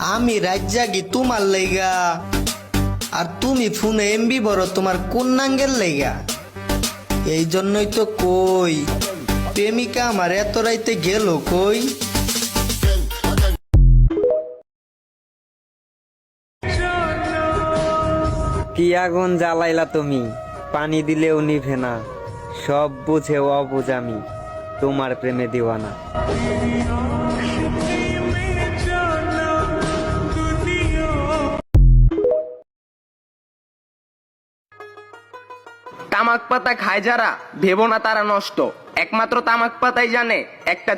আমি রাত জাগি তোমার লাইগা, আর তুমি ফোনে এমবি বড় তোমার কোন নাঙ্গের লাইগা। এই জন্যই তো কই প্রেমিকা আমার এত রাইতে গেল কই। কি আগুন জ্বালাইলা তুমি, পানি দিলেও নিভে না। সব বুঝে অবুঝ আমি, তোমার প্রেমে দিওয়ানা। তামাক পাতা খায় যারা, ভেবো না তারা নষ্ট। একমাত্র তামাক পাতাই জানে একটা